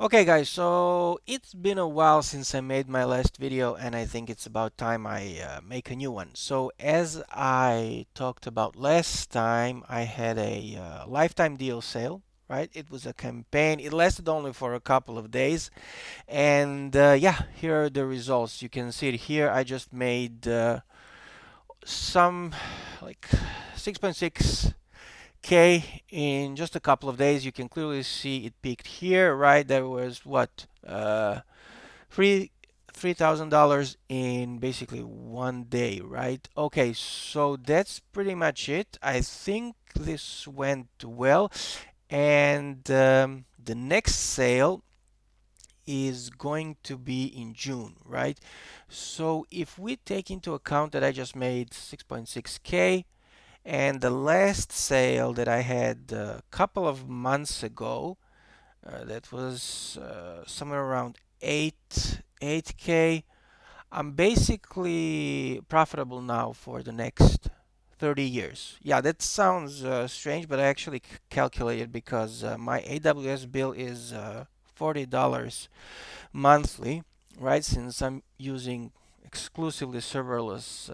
Okay guys, so it's been a while since I made my last video and I think it's about time I make a new one. So as I talked about last time, I had a lifetime deal sale, right? It was a campaign. It lasted only for a couple of days and yeah, here are the results. You can see it here. I just made some like 6.6 K in just a couple of days. You can clearly see it peaked here, right? There was what three $3,000 in basically one day, right? Okay, so that's pretty much it. I think this went well, and the next sale is going to be in June, right? So if we take into account that I just made 6.6K, and the last sale that I had a couple of months ago, that was somewhere around 8K. I'm basically profitable now for the next 30 years. Yeah, that sounds strange, but I actually calculated because my AWS bill is $40 monthly, right? Since I'm using exclusively serverless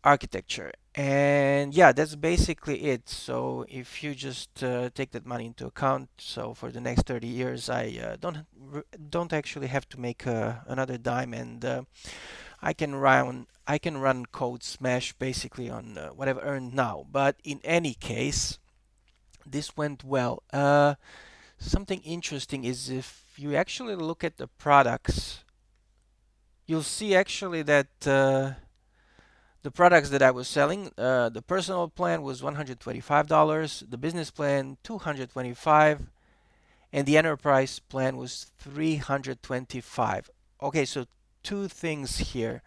architecture. And yeah, that's basically it. So if you just take that money into account, so for the next 30 years, I don't actually have to make another dime, and I can run CodeSmash basically on what I've earned now. But in any case, this went well. Something interesting is if you actually look at the products, you'll see actually that. The products that I was selling, the personal plan was $125, the business plan $225, and the enterprise plan was $325. Okay, so two things here.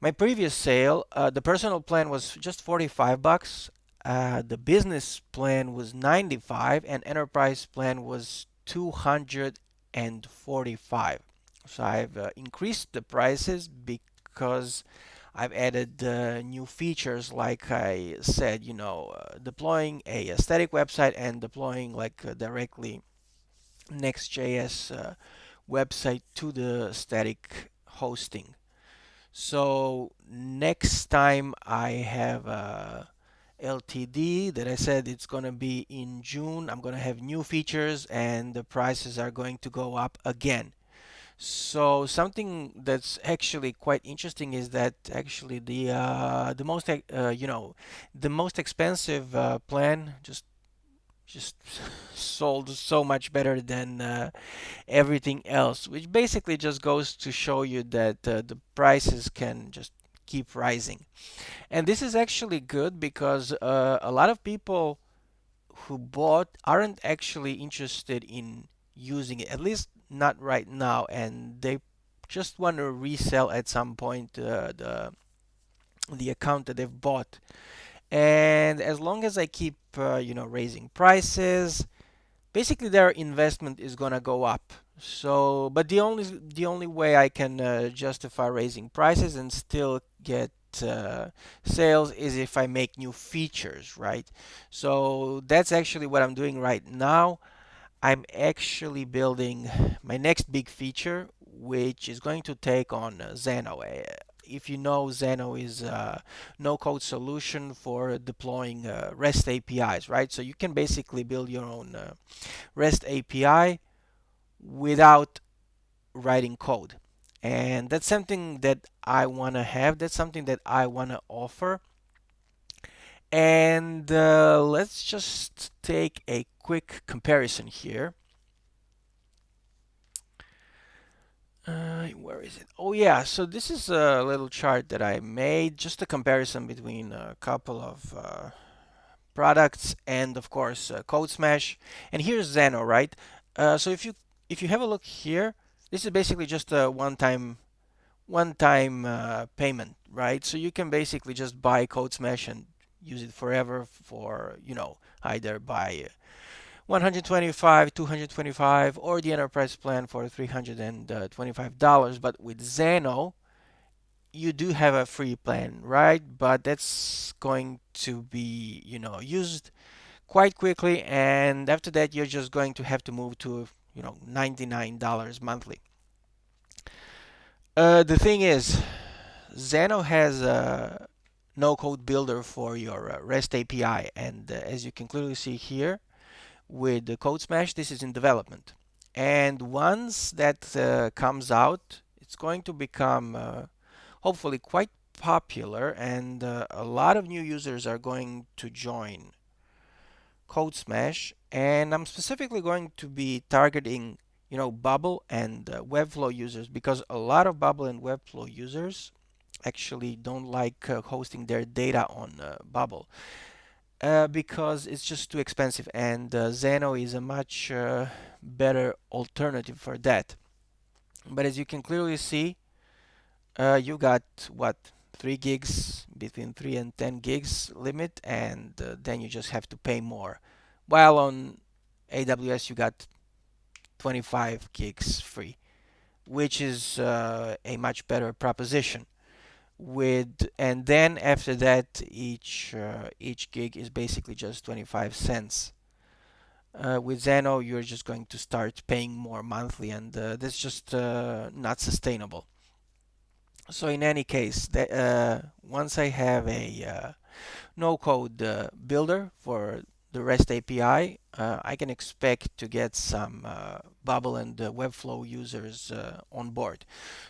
My previous sale, the personal plan was just 45 bucks, the business plan was 95, and enterprise plan was 245. So I've increased the prices because I've added new features, like I said, deploying a static website and deploying like directly Next.js website to the static hosting. So next time I have a LTD that I said it's going to be in June, I'm going to have new features and the prices are going to go up again. So something that's actually quite interesting is that actually the most expensive plan just sold so much better than everything else, which basically just goes to show you that the prices can just keep rising. And this is actually good because a lot of people who bought aren't actually interested in using it, at least not right now, and they just want to resell at some point the account that they've bought. And as long as I keep raising prices, basically their investment is gonna go up. So, but the only way I can justify raising prices and still get sales is if I make new features, right? So that's actually what I'm doing right now. I'm actually building my next big feature, which is going to take on Xano. If you know, Xano is a no-code solution for deploying REST APIs, right? So you can basically build your own REST API without writing code. And that's something that I want to have. That's something that I want to offer. And let's just take a quick comparison here. Where is it? Oh yeah, so this is a little chart that I made, just a comparison between a couple of products and of course CodeSmash. And here's Xano, right? So if you have a look here, this is basically just a one-time payment, right? So you can basically just buy CodeSmash and use it forever for, either buy 125, 225, or the enterprise plan for $325. But with Xano, you do have a free plan, right? But that's going to be, used quite quickly, and after that you're just going to have to move to $99 monthly. The thing is, Xano has a no-code builder for your REST API, and as you can clearly see here with the CodeSmash, this is in development. And once that comes out, it's going to become hopefully quite popular, and a lot of new users are going to join CodeSmash. And I'm specifically going to be targeting, Bubble and Webflow users, because a lot of Bubble and Webflow users actually don't like hosting their data on Bubble because it's just too expensive, and Xano is a much better alternative for that. But as you can clearly see, you got what, 3 gigs, between 3 and 10 gigs limit, and then you just have to pay more. While on AWS you got 25 gigs free, which is a much better proposition. And then after that, each gig is basically just 25 cents. With Xano, you're just going to start paying more monthly, and that's just not sustainable. So in any case, once I have a no-code builder for the REST API, I can expect to get some Bubble and Webflow users on board.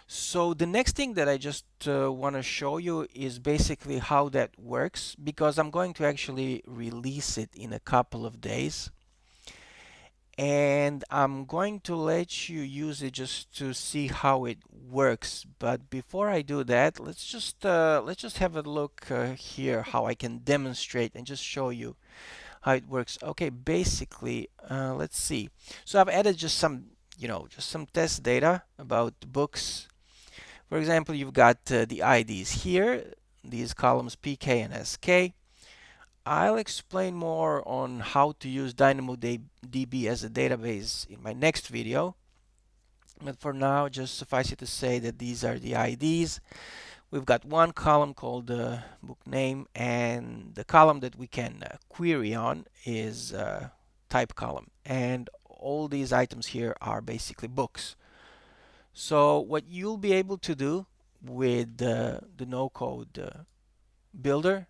So the next thing that I just want to show you is basically how that works, because I'm going to actually release it in a couple of days. And I'm going to let you use it just to see how it works. But before I do that, let's just have a look here how I can demonstrate and just show you how it works. Okay, basically, let's see. So I've added just some test data about books. For example, you've got the IDs here, these columns PK and SK. I'll explain more on how to use DynamoDB as a database in my next video. But for now, just suffice it to say that these are the IDs. We've got one column called book name, and the column that we can query on is type column. And all these items here are basically books. So what you'll be able to do with the no-code builder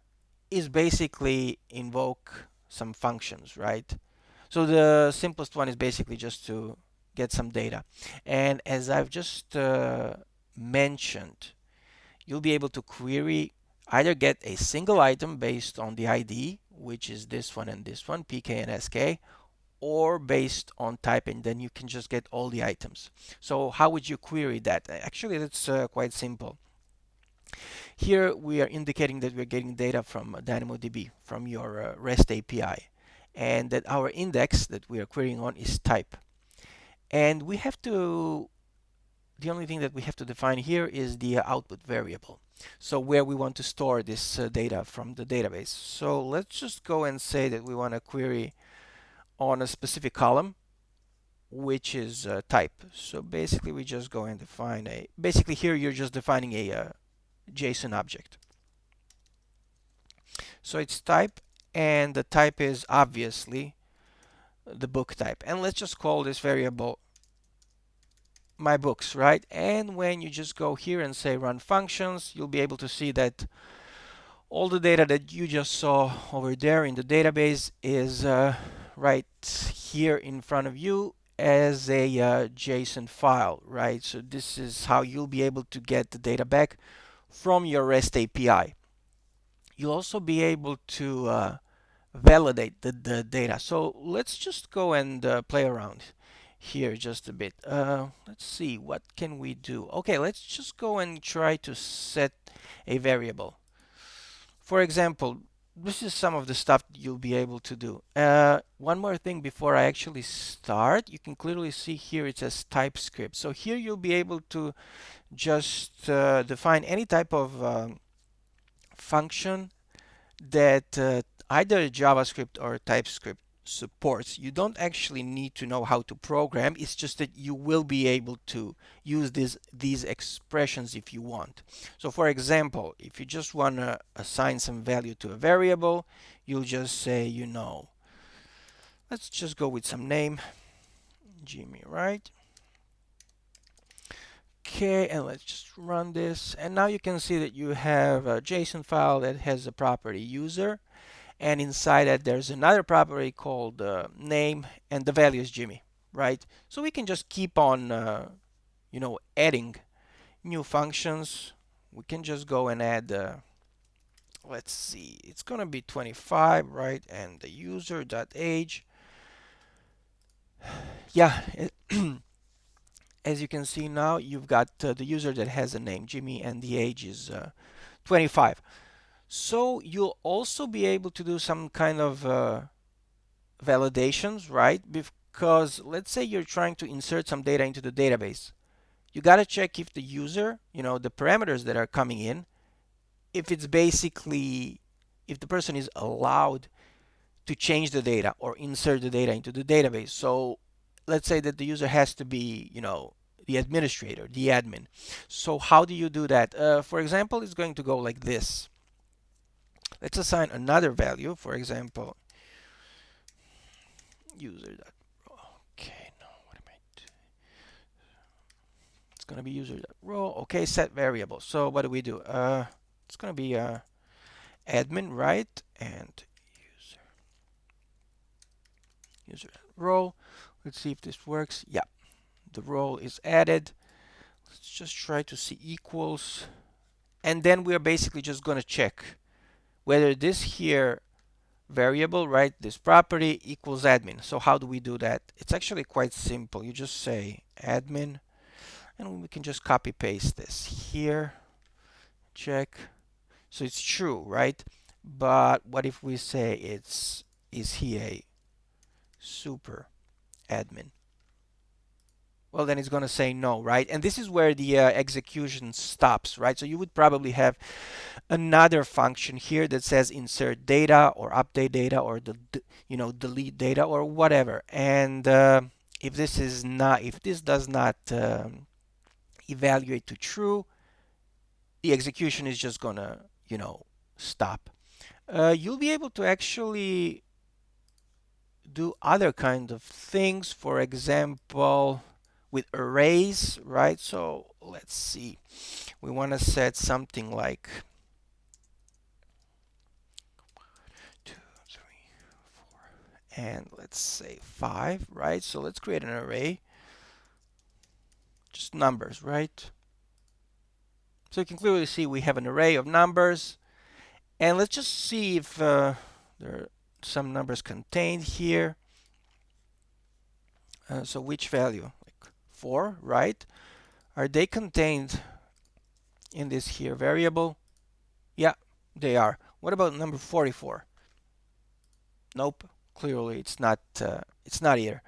is basically invoke some functions, right? So the simplest one is basically just to get some data. And as I've just mentioned, you'll be able to query, either get a single item based on the ID, which is this one and this one, PK and SK, or based on type, and then you can just get all the items. So how would you query that? Actually, that's quite simple. Here we are indicating that we're getting data from DynamoDB, from your REST API, and that our index that we are querying on is type. And the only thing that we have to define here is the output variable. So where we want to store this data from the database. So let's just go and say that we want to query on a specific column, which is type. So basically we just go and define basically here you're just defining a JSON object. So it's type, and the type is obviously the book type. And let's just call this variable my books, right? And when you just go here and say run functions, you'll be able to see that all the data that you just saw over there in the database is right here in front of you as a JSON file, right? So this is how you'll be able to get the data back from your REST API. You'll also be able to validate the data. So let's just go and play around here just a bit. Let's see, what can we do? Okay, let's just go and try to set a variable. For example, this is some of the stuff you'll be able to do. One more thing before I actually start, you can clearly see here it says TypeScript. So here you'll be able to just define any type of function that either JavaScript or TypeScript supports. You don't actually need to know how to program. It's just that you will be able to use these expressions if you want. So for example, if you just want to assign some value to a variable, you'll just say, Let's just go with some name, Jimmy, right? Okay, and let's just run this. And now you can see that you have a JSON file that has a property user, and inside that there's another property called name, and the value is Jimmy, right? So we can just keep on, adding new functions. We can just go and add, let's see, it's gonna be 25, right? And the user.age. Yeah, as you can see now, you've got the user that has a name, Jimmy, and the age is 25. So you'll also be able to do some kind of validations, right? Because let's say you're trying to insert some data into the database. You got to check if the user, the parameters that are coming in, if it's basically, if the person is allowed to change the data or insert the data into the database. So let's say that the user has to be, the administrator, the admin. So how do you do that? For example, it's going to go like this. Let's assign another value. For example, user. Okay, no, what am I doing? It's going to be user.role. Okay, set variable. So what do we do? It's going to be admin, right? And user.role. Let's see if this works. Yeah, the role is added. Let's just try to see equals. And then we're basically just going to check whether this here variable, right, this property equals admin. So how do we do that? It's actually quite simple. You just say admin, and we can just copy paste this here. Check. So it's true, right? But what if we say is he a super admin? Well, then it's going to say no, right? And this is where the execution stops, right? So you would probably have another function here that says insert data or update data or delete data or whatever. And if this does not evaluate to true, the execution is just gonna stop. You'll be able to actually do other kind of things. For example, with arrays, right? So let's see. We want to set something like 2, 3, 4, and let's say 5, right? So let's create an array, just numbers, right? So you can clearly see we have an array of numbers, and let's just see if there are some numbers contained here. So which value? Like 4, right? Are they contained in this here variable? Yeah, they are. What about number 44? Nope. Clearly, it's not. It's not here.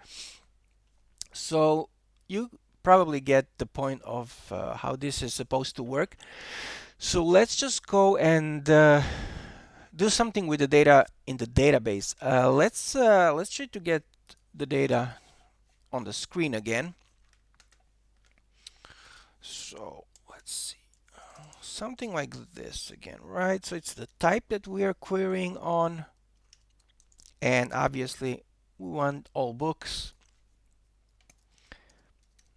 So you probably get the point of how this is supposed to work. So let's just go and do something with the data in the database. Let's try to get the data on the screen again. So let's see. Something like this again, right? So it's the type that we are querying on, and obviously we want all books.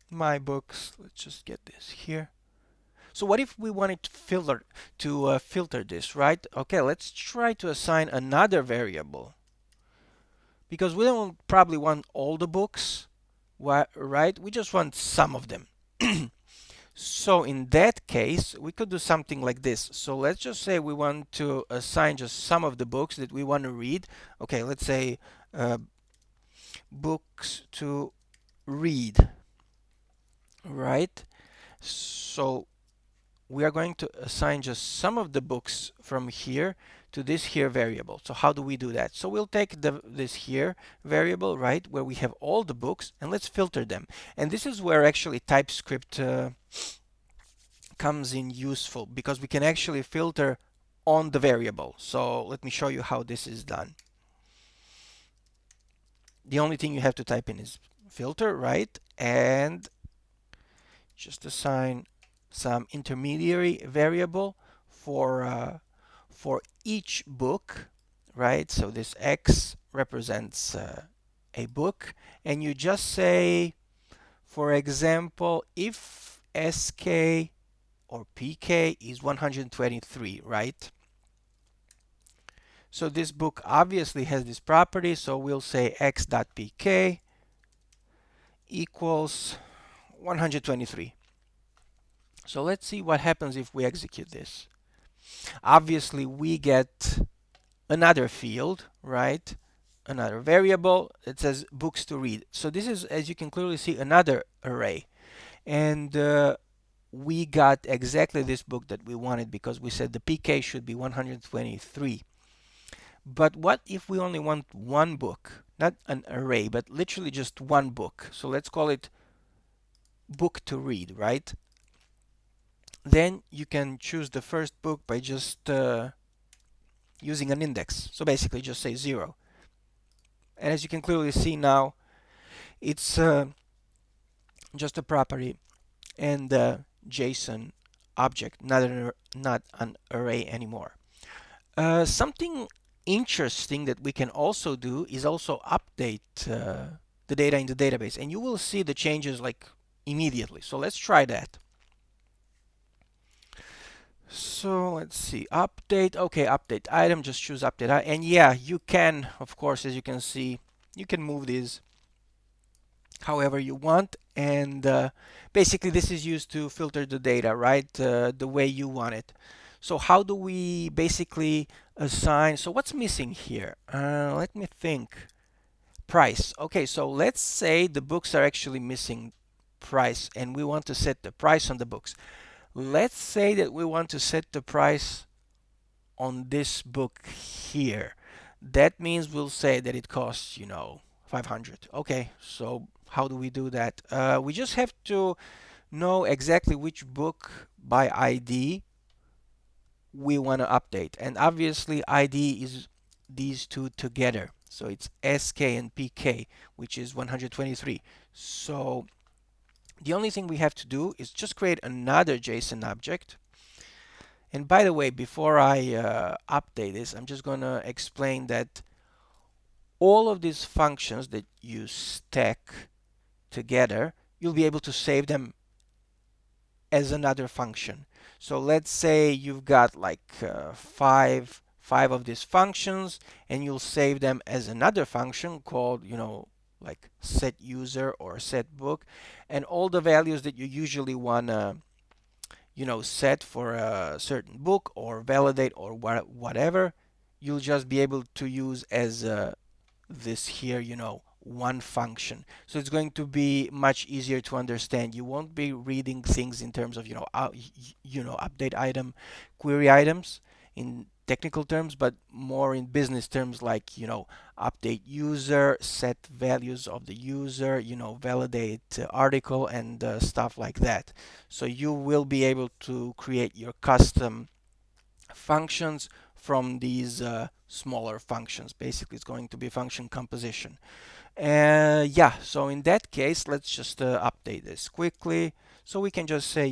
My books. Let's just get this here. So what if we wanted to filter this, right? Okay, let's try to assign another variable because we don't probably want all the books, right? We just want some of them. So in that case, we could do something like this. So let's just say we want to assign just some of the books that we want to read. Okay, let's say books to read, right? So we are going to assign just some of the books from here to this here variable. So how do we do that? So we'll take this here variable, right, where we have all the books, and let's filter them. And this is where actually TypeScript comes in useful, because we can actually filter on the variable. So let me show you how this is done. The only thing you have to type in is filter, right? And just assign some intermediary variable for each book, right? So this X represents a book, and you just say, for example, if SK or PK is 123, right? So this book obviously has this property, so we'll say x.pk equals 123. So let's see what happens if we execute this. Obviously, we get another field, right? Another variable that says books to read. So this is, as you can clearly see, another array. And we got exactly this book that we wanted because we said the PK should be 123. But what if we only want one book? Not an array, but literally just one book. So let's call it book to read, right? Then you can choose the first book by just using an index. So basically just say 0. And as you can clearly see now, it's just a property and a JSON object, not an array anymore. Something interesting that we can also do is also update the data in the database, and you will see the changes like immediately. So let's try that. So let's see, update. Okay, update item, just choose update item. And yeah, you can, of course, as you can see, you can move these however you want. And basically this is used to filter the data, right? The way you want it. So how do we basically assign? So what's missing here? Let me think. Price. Okay, so let's say the books are actually missing price and we want to set the price on the books. Let's say that we want to set the price on this book here. That means we'll say that it costs, 500. Okay, so how do we do that? We just have to know exactly which book by ID we want to update. And obviously ID is these two together. So it's SK and PK, which is 123. So the only thing we have to do is just create another JSON object. And by the way, before I update this, I'm just going to explain that all of these functions that you stack together, you'll be able to save them as another function. So let's say you've got like five of these functions, and you'll save them as another function called, like set user or set book, and all the values that you usually want to, set for a certain book or validate or whatever, you'll just be able to use as this here, one function. So it's going to be much easier to understand. You won't be reading things in terms of, update item, query items in technical terms, but more in business terms like, update user, set values of the user, validate article and stuff like that. So you will be able to create your custom functions from these smaller functions. Basically, it's going to be function composition. Yeah, so in that case, let's just update this quickly. So we can just say,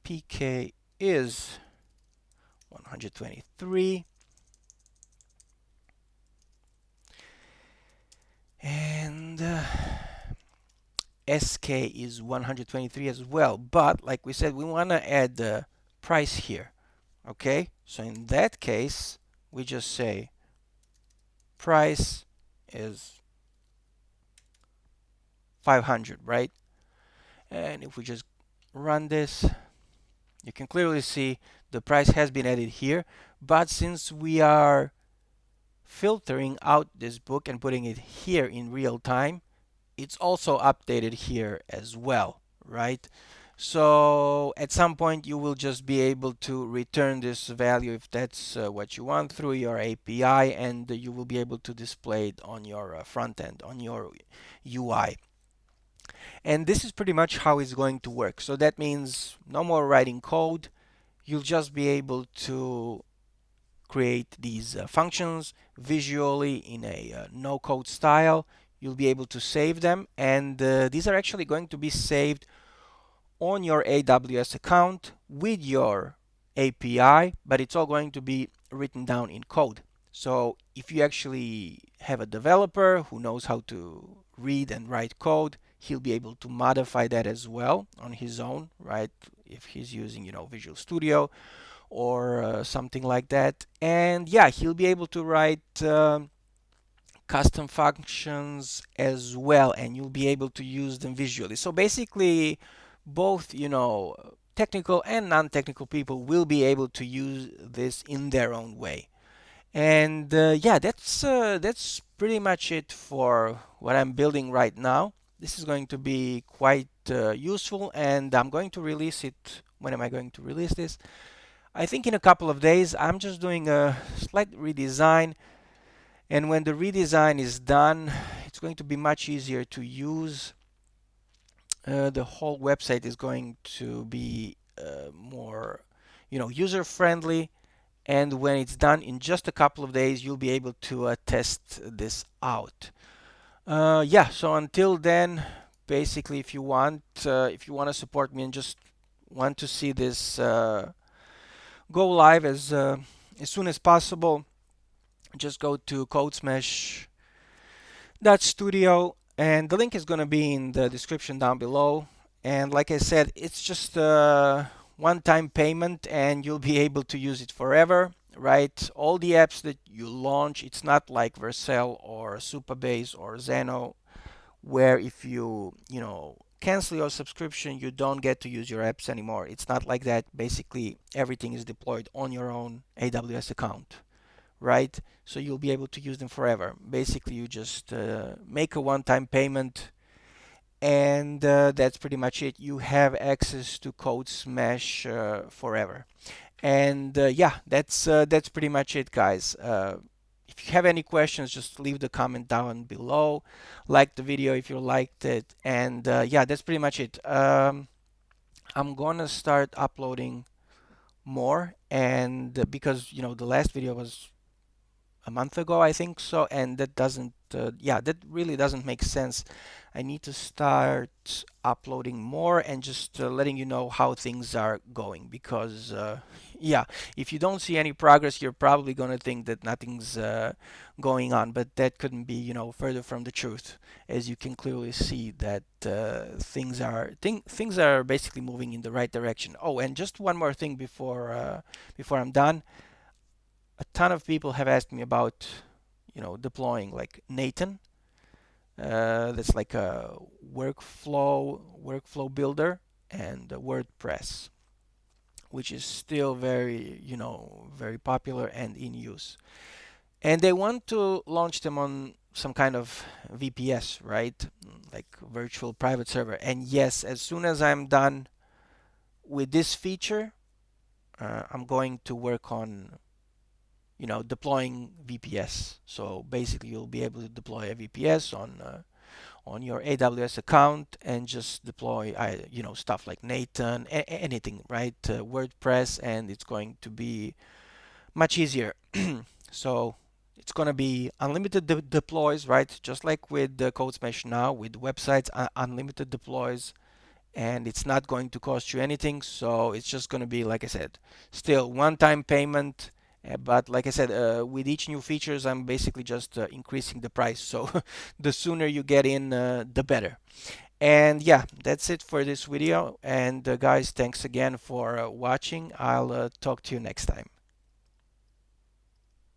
PK is 123. And SK is 123 as well. But like we said, we want to add the price here. Okay, so in that case, we just say price is 500, right? And if we just run this, you can clearly see the price has been added here. But since we are filtering out this book and putting it here in real time, it's also updated here as well, right? So at some point you will just be able to return this value if that's what you want through your API, and you will be able to display it on your front end, on your UI. And this is pretty much how it's going to work. So that means no more writing code. You'll just be able to create these functions visually in a no-code style. You'll be able to save them, and these are actually going to be saved on your AWS account with your API, but it's all going to be written down in code. So if you actually have a developer who knows how to read and write code, he'll be able to modify that as well on his own, right? If he's using, Visual Studio or something like that. And yeah, he'll be able to write custom functions as well, and you'll be able to use them visually. So basically, both, technical and non-technical people will be able to use this in their own way. And yeah, that's pretty much it for what I'm building right now. This is going to be quite useful, and I'm going to release it. When am I going to release this? I think in a couple of days. I'm just doing a slight redesign, and when the redesign is done, it's going to be much easier to use. The whole website is going to be more, user friendly. And when it's done in just a couple of days, you'll be able to test this out. Yeah, so until then, basically, if you want to support me and just want to see this go live as soon as possible, just go to CodeSmash.studio, and the link is going to be in the description down below. And like I said, it's just a one-time payment, and you'll be able to use it forever, right? All the apps that you launch, it's not like Vercel or Supabase or Xano, where if you cancel your subscription, you don't get to use your apps anymore. It's not like that. Basically, everything is deployed on your own AWS account, right? So you'll be able to use them forever. Basically, you just make a one-time payment, and that's pretty much it. You have access to CodeSmash forever. And yeah, that's pretty much it, guys. If you have any questions, just leave the comment down below. Like the video if you liked it, and yeah, that's pretty much it. I'm gonna start uploading more, and because the last video was a month ago, I think so, and that doesn't, yeah, that really doesn't make sense. I need to start uploading more and just letting you know how things are going, because, yeah, if you don't see any progress, you're probably going to think that nothing's going on, but that couldn't be, further from the truth, as you can clearly see that things are basically moving in the right direction. Oh, and just one more thing before I'm done. A ton of people have asked me about, deploying like Nathan. That's like a workflow builder, and WordPress, which is still very, very popular and in use. And they want to launch them on some kind of VPS, right? Like virtual private server. And yes, as soon as I'm done with this feature, I'm going to work on deploying VPS. So basically, you'll be able to deploy a VPS on your AWS account and just deploy, stuff like Nathan, anything, right? WordPress, and it's going to be much easier. So it's going to be unlimited deploys, right? Just like with the CodeSmash now, with websites, unlimited deploys, and it's not going to cost you anything. So it's just going to be, like I said, still one-time payment. But like I said, with each new features, I'm basically just increasing the price. So the sooner you get in, the better. And yeah, that's it for this video. And guys, thanks again for watching. I'll talk to you next time.